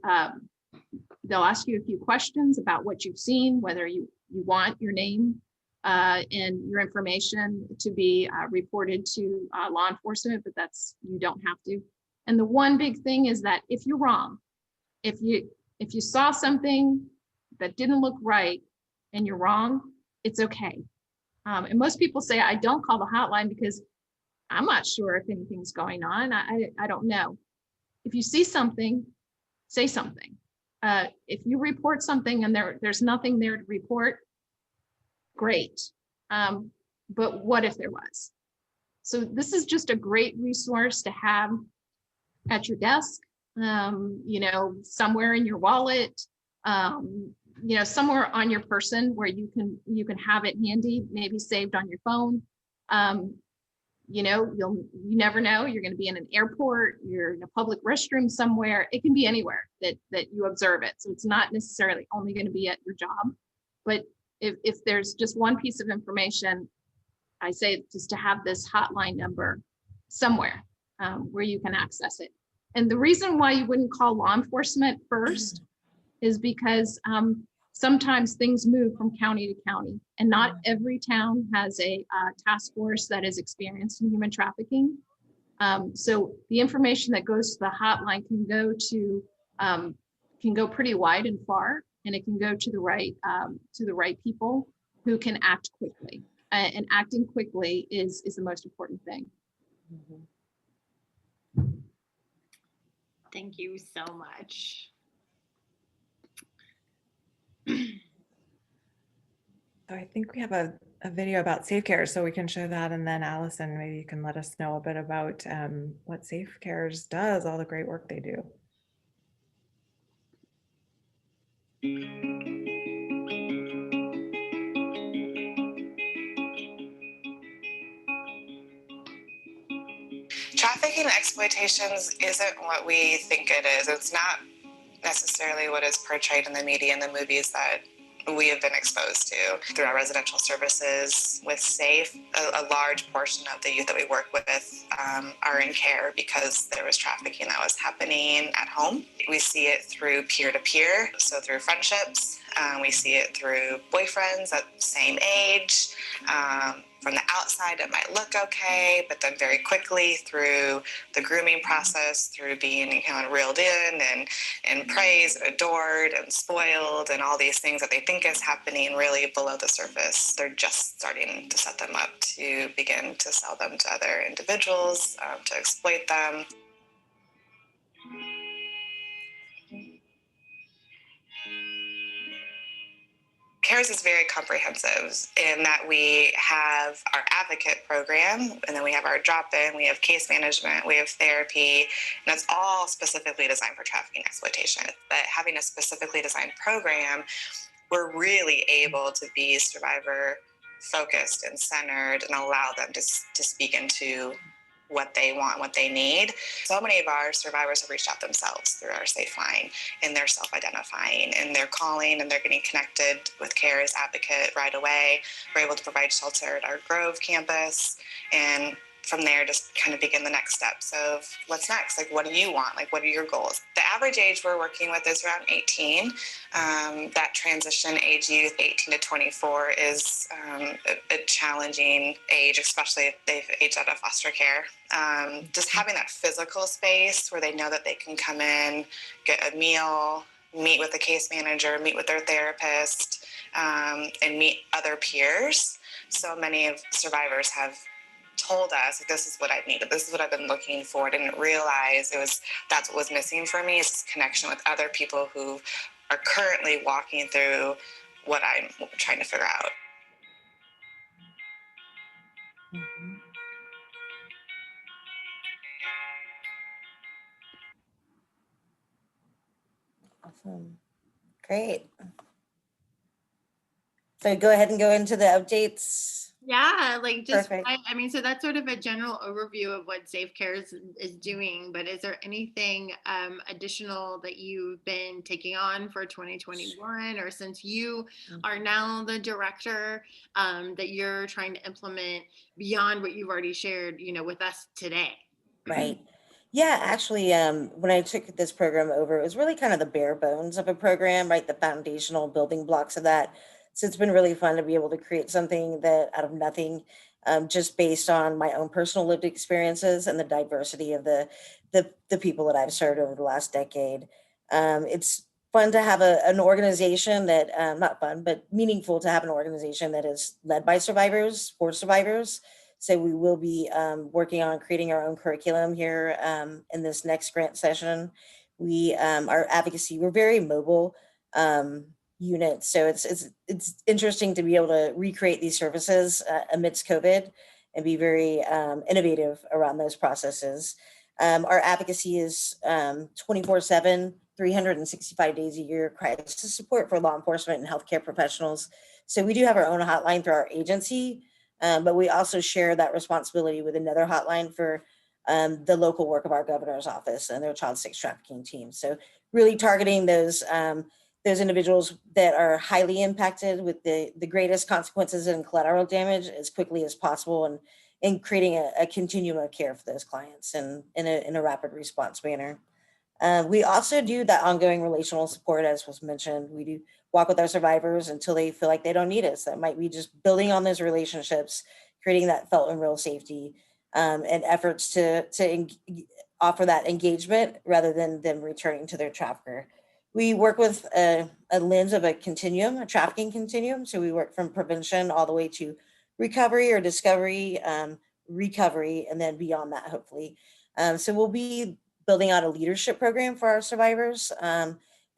they'll ask you a few questions about what you've seen, whether you want your name and your information to be reported to law enforcement, but you don't have to. And the one big thing is that if you're wrong, if you saw something that didn't look right and you're wrong, it's okay. And most people say, I don't call the hotline because I'm not sure if anything's going on. I don't know. If you see something, say something. If you report something and there's nothing there to report, great. But what if there was? So this is just a great resource to have at your desk, somewhere in your wallet, somewhere on your person where you can have it handy, maybe saved on your phone. You never know. You're going to be in an airport, you're in a public restroom somewhere. It can be anywhere that you observe it. So it's not necessarily only going to be at your job, but if there's just one piece of information, I say just to have this hotline number somewhere where you can access it. And the reason why you wouldn't call law enforcement first is because sometimes things move from county to county, and not every town has a task force that is experienced in human trafficking. So the information that goes to the hotline can go pretty wide and far, and it can go to the right people who can act quickly. And acting quickly is the most important thing. Thank you so much. So I think we have a video about Safe Cares, so we can show that, and then Allison, maybe you can let us know a bit about what Safe Cares does, all the great work they do. Trafficking and exploitations isn't what we think it is. It's not necessarily what is portrayed in the media and the movies that we have been exposed to through our residential services with SAFE. A large portion of the youth that we work with are in care because there was trafficking that was happening at home. We see it through peer-to-peer, so through friendships. We see it through boyfriends at the same age. From the outside, it might look okay, but then very quickly through the grooming process, through being kind of reeled in and praised and adored and spoiled and all these things that they think is happening really below the surface, they're just starting to set them up to begin to sell them to other individuals, to exploit them. CARES is very comprehensive in that we have our advocate program, and then we have our drop-in, we have case management, we have therapy, and it's all specifically designed for trafficking exploitation. But having a specifically designed program, we're really able to be survivor focused and centered and allow them to speak into what they want, what they need. So many of our survivors have reached out themselves through our Safe line, and they're self-identifying, and they're calling, and they're getting connected with CARES Advocate right away. We're able to provide shelter at our Grove campus, and from there just kind of begin the next steps of what's next. Like, what do you want? Like, what are your goals? The average age we're working with is around 18. That transition age youth, 18 to 24, is a challenging age, especially if they've aged out of foster care. Just having that physical space where they know that they can come in, get a meal, meet with a case manager, meet with their therapist, and meet other peers. So many of survivors have told us, like, this is what I needed, this is what I've been looking for. I didn't realize that's what was missing for me, is this connection with other people who are currently walking through what I'm trying to figure out. Mm-hmm. Awesome. Great. So go ahead and go into the updates. Yeah, like just, Perfect. I mean, so that's sort of a general overview of what Safe Cares is doing, but is there anything additional that you've been taking on for 2021, or since you are now the director, that you're trying to implement beyond what you've already shared, with us today? Right. Yeah, actually, when I took this program over, it was really kind of the bare bones of a program, right? The foundational building blocks of that. So it's been really fun to be able to create something that out of nothing, just based on my own personal lived experiences and the diversity of the people that I've served over the last decade. It's fun to have an organization that, not fun, but meaningful to have an organization that is led by survivors, for survivors. So we will be working on creating our own curriculum here in this next grant session. Our advocacy, we're very mobile unit, so it's interesting to be able to recreate these services amidst COVID and be very innovative around those processes. Our advocacy is 24/7, 365 days a year crisis support for law enforcement and healthcare professionals. So we do have our own hotline through our agency, but we also share that responsibility with another hotline for the local work of our governor's office and their child sex trafficking team. So really targeting those individuals that are highly impacted with the greatest consequences and collateral damage as quickly as possible, and creating a continuum of care for those clients and in a rapid response manner. We also do that ongoing relational support, as was mentioned. We do walk with our survivors until they feel like they don't need us. That might be just building on those relationships, creating that felt and real safety, and efforts to offer that engagement rather than them returning to their trafficker. We work with a lens of a continuum, a trafficking continuum. So we work from prevention all the way to recovery or discovery, recovery, and then beyond that, hopefully. So we'll be building out a leadership program for our survivors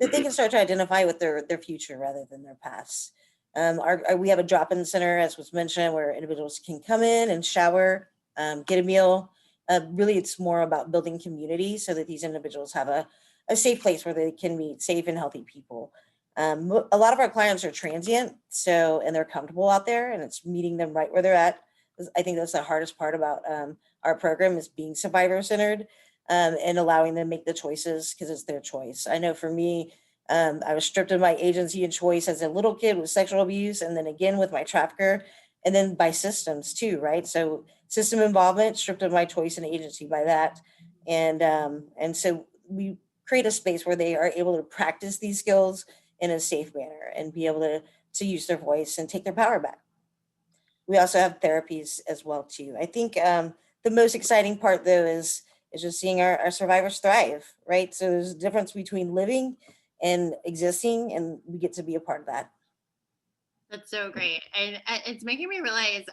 that they can start to identify with their future rather than their past. We have a drop-in center, as was mentioned, where individuals can come in and shower, get a meal. Really, it's more about building community so that these individuals have a safe place where they can meet safe and healthy people. A lot of our clients are transient, and they're comfortable out there, and it's meeting them right where they're at. I think that's the hardest part about our program, is being survivor-centered and allowing them to make the choices because it's their choice. I know for me, I was stripped of my agency and choice as a little kid with sexual abuse, and then again with my trafficker, and then by systems too, right? So system involvement, stripped of my choice and agency by that. And so we create a space where they are able to practice these skills in a safe manner and be able to use their voice and take their power back. We also have therapies as well too. I think the most exciting part though is just seeing our survivors thrive, right? So there's a difference between living and existing, and we get to be a part of that. That's so great. And it's making me realize,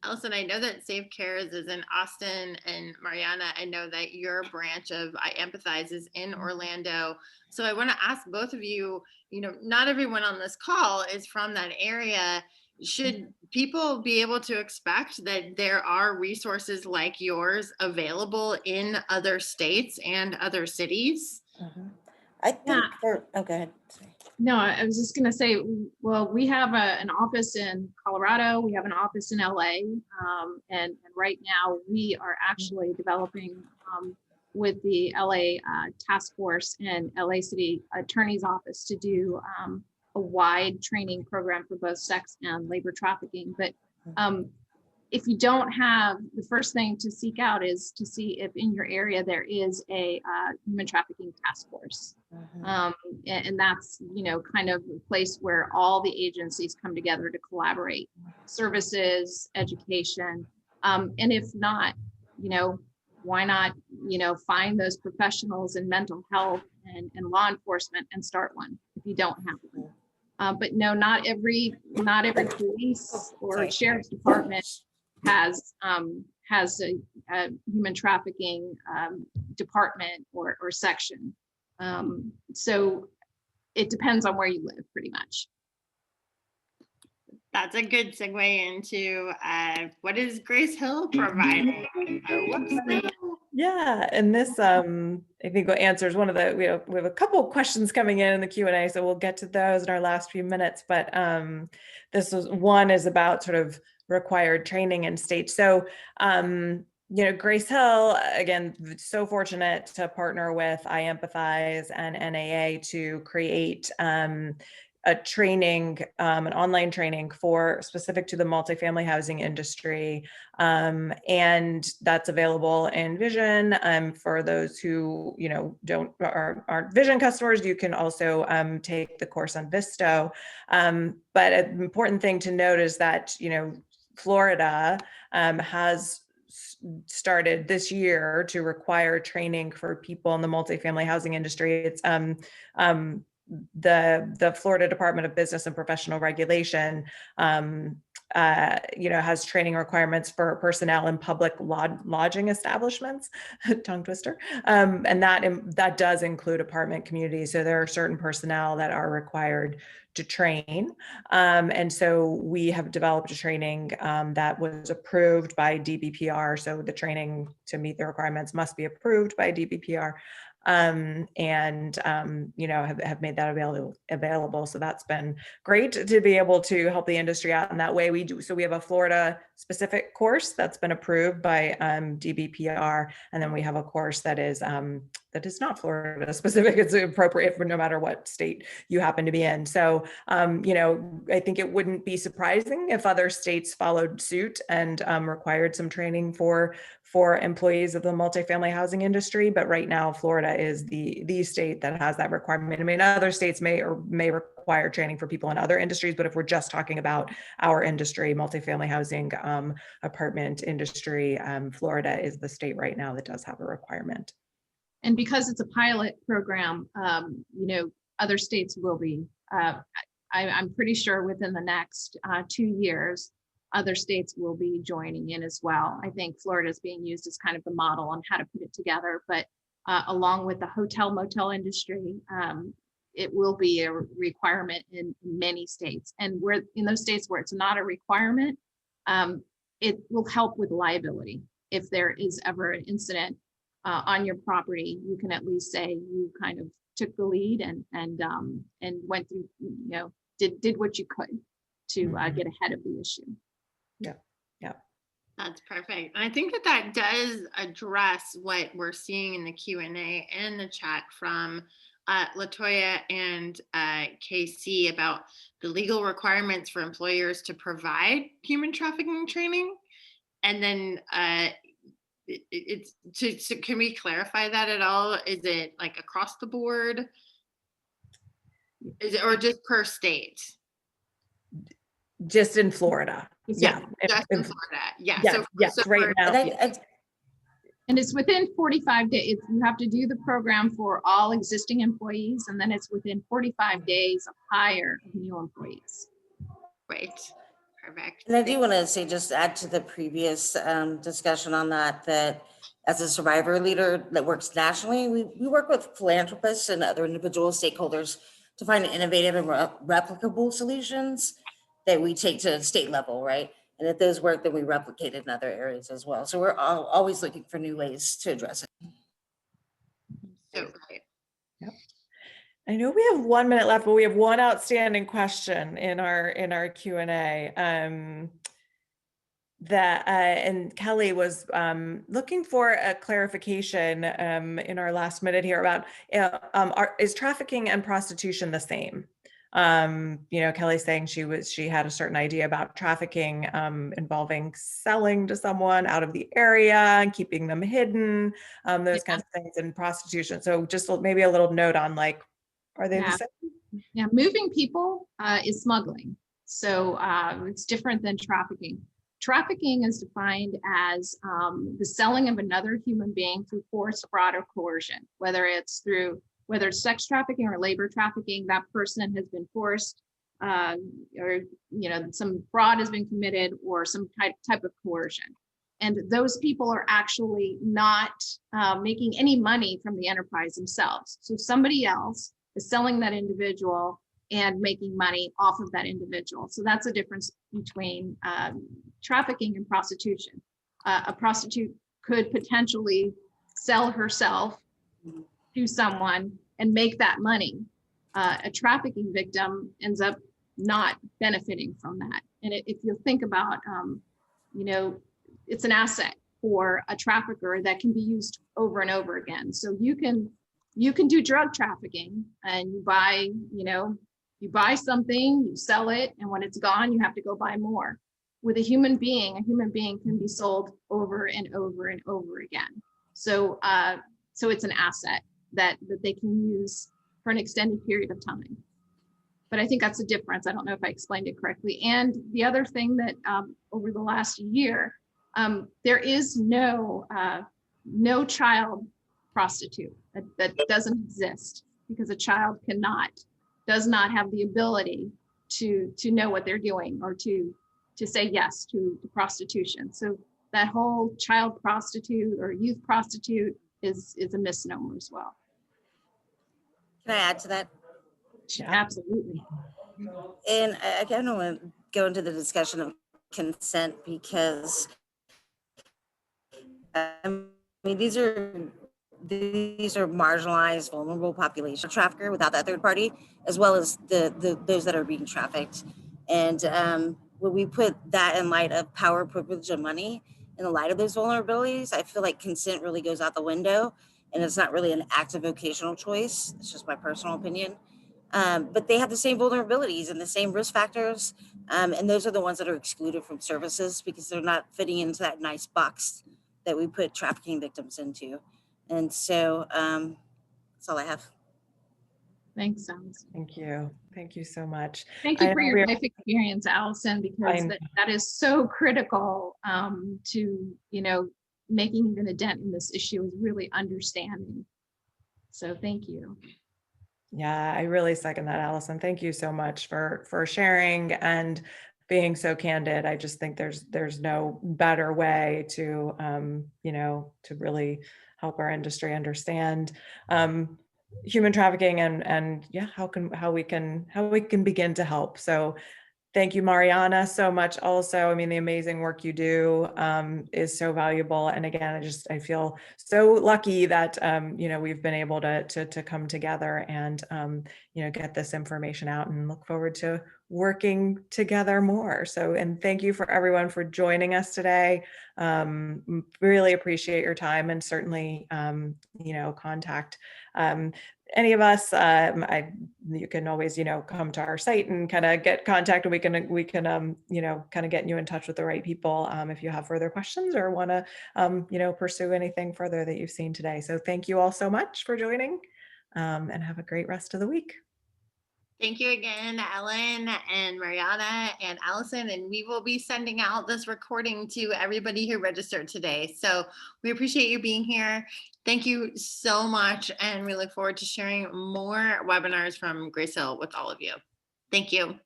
Allison, I know that Safe Cares is in Austin, and Mariana, I know that your branch of iEmpathize is in Orlando. So I want to ask both of you, not everyone on this call is from that area. Should people be able to expect that there are resources like yours available in other states and other cities? I think go ahead. Sorry. No, I was just going to say, well, we have an office in Colorado. We have an office in LA. And right now we are actually developing with the LA task force and LA City Attorney's Office to do a wide training program for both sex and labor trafficking. But if you don't have, the first thing to seek out is to see if in your area there is a human trafficking task force. And that's, kind of a place where all the agencies come together to collaborate, services, education. And if not, why not, find those professionals in mental health and law enforcement and start one if you don't have one. But no, not every police or sheriff's department has a human trafficking department or section. So it depends on where you live, pretty much. That's a good segue into what is Grace Hill providing? Yeah, and this I think answers one of the we have a couple of questions coming in the Q&A, so we'll get to those in our last few minutes. But this one is about sort of required training in states. So Grace Hill, again, so fortunate to partner with iEmpathize and NAA to create a training, an online training for specific to the multifamily housing industry. And that's available in Vision. For those who, aren't Vision customers, you can also take the course on Visto. But an important thing to note is that, Florida has started this year to require training for people in the multifamily housing industry. It's the Florida Department of Business and Professional Regulation, has training requirements for personnel in public lodging establishments, tongue twister, and that does include apartment communities. So there are certain personnel that are required to train, and so we have developed a training that was approved by DBPR. So the training to meet the requirements must be approved by DBPR. Have made that available. So that's been great to be able to help the industry out in that way. So we have a Florida specific course that's been approved by DBPR, and then we have a course that is not Florida specific. It's appropriate for no matter what state you happen to be in. So I think it wouldn't be surprising if other states followed suit and required some training for employees of the multifamily housing industry. But right now, Florida is the state that has that requirement. I mean, other states may require training for people in other industries, but if we're just talking about our industry, multifamily housing, apartment industry, Florida is the state right now that does have a requirement. And because it's a pilot program, other states will be, I'm pretty sure within the next 2 years, other states will be joining in as well. I think Florida is being used as kind of the model on how to put it together, but along with the hotel motel industry, it will be a requirement in many states. And where in those states where it's not a requirement, it will help with liability. If there is ever an incident on your property, you can at least say you kind of took the lead and went through, did what you could to get ahead of the issue. Yeah. That's perfect. And I think that does address what we're seeing in the Q&A and the chat from Latoya and KC about the legal requirements for employers to provide human trafficking training. And then can we clarify that at all? Is it like across the board? Is it, or just per state? Just in Florida. Yeah. Just in Florida. Yeah. Yes, right now. And it's within 45 days. You have to do the program for all existing employees, and then it's within 45 days of hire of new employees. Right. Perfect. And I do want to say, just add to the previous discussion on that as a survivor leader that works nationally, we work with philanthropists and other individual stakeholders to find innovative and replicable solutions that we take to state level, right? And if those work, then we replicate it in other areas as well. So we're always looking for new ways to address it. So right. Yep. I know we have 1 minute left, but we have one outstanding question in our Q&A. And Kelly was looking for a clarification in our last minute here about is trafficking and prostitution the same? Kelly's saying she had a certain idea about trafficking involving selling to someone out of the area and keeping them hidden, those kinds of things, and prostitution. So just maybe a little note on are they the same? Yeah, moving people is smuggling. So it's different than trafficking. Trafficking is defined as the selling of another human being through force, fraud, or coercion, whether it's sex trafficking or labor trafficking. That person has been forced or some fraud has been committed or some type of coercion. And those people are actually not making any money from the enterprise themselves. So somebody else is selling that individual and making money off of that individual. So that's a difference between trafficking and prostitution. A prostitute could potentially sell herself to someone and make that money. A trafficking victim ends up not benefiting from that. And if you think about, it's an asset for a trafficker that can be used over and over again. So you can do drug trafficking and you buy, You buy something, you sell it, and when it's gone, you have to go buy more. With a human being can be sold over and over and over again. So, so it's an asset that they can use for an extended period of time. But I think that's the difference. I don't know if I explained it correctly. And the other thing that over the last year, there is no child prostitute. That doesn't exist, because a child does not have the ability to know what they're doing, or to say yes to prostitution. So that whole child prostitute or youth prostitute is a misnomer as well. Can I add to that? Yeah. Absolutely. And I kind of want to go into the discussion of consent, because I mean, these are marginalized, vulnerable population trafficker without that third party, as well as those that are being trafficked. And when we put that in light of power, privilege, and money, in the light of those vulnerabilities, I feel like consent really goes out the window, and it's not really an active vocational choice. It's just my personal opinion. But they have the same vulnerabilities and the same risk factors. And those are the ones that are excluded from services, because they're not fitting into that nice box that we put trafficking victims into. And so that's all I have. Thanks, Allison. Thank you. Thank you so much. Thank you I for know your we're- life experience, Allison, because that is so critical to, making even a dent in this issue, is really understanding. So thank you. Yeah, I really second that, Allison. Thank you so much for sharing and being so candid. I just think there's no better way to to really help our industry understand human trafficking and yeah, how we can begin to help. So thank you, Mariana, so much also. I mean, the amazing work you do is so valuable. And again, I feel so lucky that, we've been able to come together and, get this information out, and look forward to working together more. So, and thank you for everyone for joining us today. Really appreciate your time, and certainly, contact any of us. You can always, come to our site and kind of get contact, and we can kind of get you in touch with the right people if you have further questions or want to, pursue anything further that you've seen today. So thank you all so much for joining, and have a great rest of the week. Thank you again, Ellen and Mariana and Allison, and we will be sending out this recording to everybody who registered today. So we appreciate you being here. Thank you so much, and we look forward to sharing more webinars from Grace Hill with all of you. Thank you.